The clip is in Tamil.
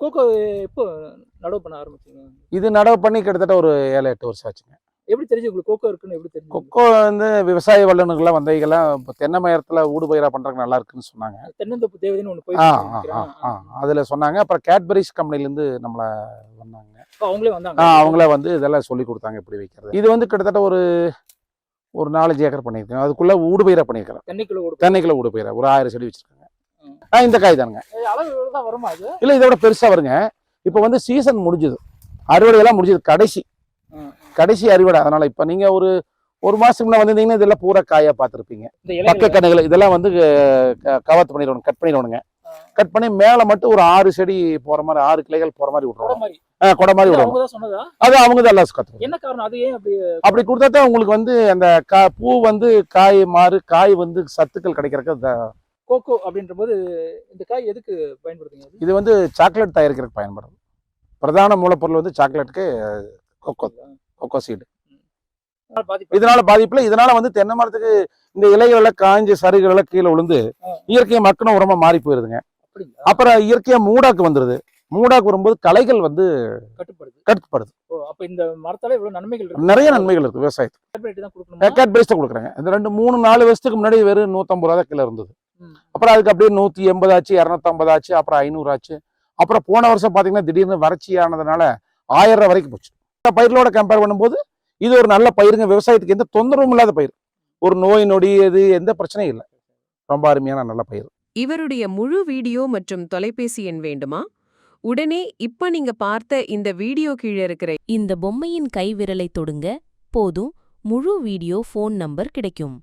கோகோ எப்போ நடவு பண்ண ஆரம்பிச்சீங்க? இது நடவு பண்ணி கிட்டத்தட்ட ஒரு 7, 8 வருஷம் ஆச்சுங்க. எப்படி தெரிஞ்சு உங்களுக்கு கோகோ இருக்குன்னு எப்படி தெரிஞ்சது? கொக்கோ வந்து விவசாய வல்லுநர்கள்லாம் வந்தவைகள்லாம் இப்போ தென்னை மரத்தில் ஊடுபயிராக பண்ணுறதுக்கு நல்லா இருக்குன்னு சொன்னாங்க. தென்னந்தோப்பு தேவதைன்னு ஒண்ணு ஆ போயிட்டு ஆ ஆ நினைக்கிறேன். ஆ அதில் சொன்னாங்க. அப்புறம் கேட்பரிஸ் கம்பெனிலேருந்து நம்மளை வந்தாங்க. அவங்களே வந்தாங்க. அவங்களே வந்து இதெல்லாம் சொல்லி கொடுத்தாங்க எப்படி வைக்கிறது. இது வந்து கிட்டத்தட்ட ஒரு 4-5 ஏக்கர் பண்ணியிருக்கேன். அதுக்குள்ளே ஊடுபயிராக பண்ணியிருக்கிறேன். தென்னைக்குள்ள ஊடுபயிராக ஒரு 1000 செடி வச்சுருக்காங்க. இந்த காய் தானுங்க. அளவு தான் வருமா அது? இல்லை, இதை விட பெருசாக வருங்க. இப்போ வந்து சீசன் முடிஞ்சுது, அறுவடையெல்லாம் முடிஞ்சது, கடைசி அறுவடை. அதனால இப்போ நீங்கள் ஒரு மாதத்துக்கு முன்னே வந்திருந்தீங்கன்னா இதெல்லாம் பூரா காயாக பார்த்துருப்பீங்க. பக்க கண்ணுகள் இதெல்லாம் வந்து கவாத்து பண்ணிடணும், கட் பண்ணிடணுங்க. கட் பண்ணி மேலே மட்டும் ஒரு 6 செடி போகிற மாதிரி, 6 கிளைகள் போகிற மாதிரி விட்ருவோம். கொடை மாதிரி விடுவோம். அது அவங்க தான் எல்லாம் கற்றுக்கணும். என்ன காரணம்? அது ஏன் அப்படி கொடுத்தா தான் உங்களுக்கு வந்து அந்த பூ வந்து காய் மாறு, காய் வந்து சத்துக்கள் கிடைக்கிறதுக்கு. கோகோ அப்படின்ற போது இந்த காய் எதுக்கு பயன்படுத்துங்க? இது வந்து சாக்லேட் தயாரிக்கிறதுக்கு பயன்படும். பிரதான மூலப்பொருள் வந்து சாக்லேட்டுக்கு கொக்கோ சீடு. இதனால பாதிப்புல, இதனால வந்து தென்னை மரத்துக்கு இந்த இலைகள் எல்லாம் காய்ஞ்ச சருகுகள் எல்லாம் கீழே விழுந்து இயற்கையை மக்களும் உரமா மாறி போயிருதுங்க. அப்புறம் இயற்கையா மூடாக்கு வந்துருது. மூடாக்கு வரும்போது களைகள் வந்து கட்டுப்படுது. அப்ப இந்த மரத்தால இவ்வளவு நன்மைகள் இருக்கு. நிறைய நன்மைகள் இருக்கு விவசாயத்துக்கு. கேட்பரிஸ் தான் கொடுக்குறாங்க. இந்த 2-3-4 வருஷத்துக்கு முன்னாடி வெறும் 150 ரூபா கிலோ இருந்தது. அப்புறம் அதுக்கு அப்படியே 180 ஆச்சு, 250 ஆச்சு, அப்புறம் 500 ஆச்சு. அப்புறம் போன வருஷம் பாத்தீங்கன்னா திடீர்னு வறட்சி ஆனதுனால 1000 ரூபாய் வரைக்கும் போச்சு. பயிர்களோட கம்பேர் பண்ணும்போது இது ஒரு நல்ல பயிருங்க. விவசாயத்துக்கு எந்த தொந்தரவும் இல்லாத பயிர். ஒரு நோய் நொடி எந்த பிரச்சனையும் இல்லை. ரொம்ப அருமையான நல்ல பயிர். இவருடைய முழு வீடியோ மற்றும் தொலைபேசி எண் வேண்டுமா? உடனே இப்ப நீங்க பார்த்த இந்த வீடியோ கீழே இருக்கிற இந்த பொம்மையின் கை விரலை தொடுங்க போதும், முழு வீடியோ ஃபோன் நம்பர் கிடைக்கும்.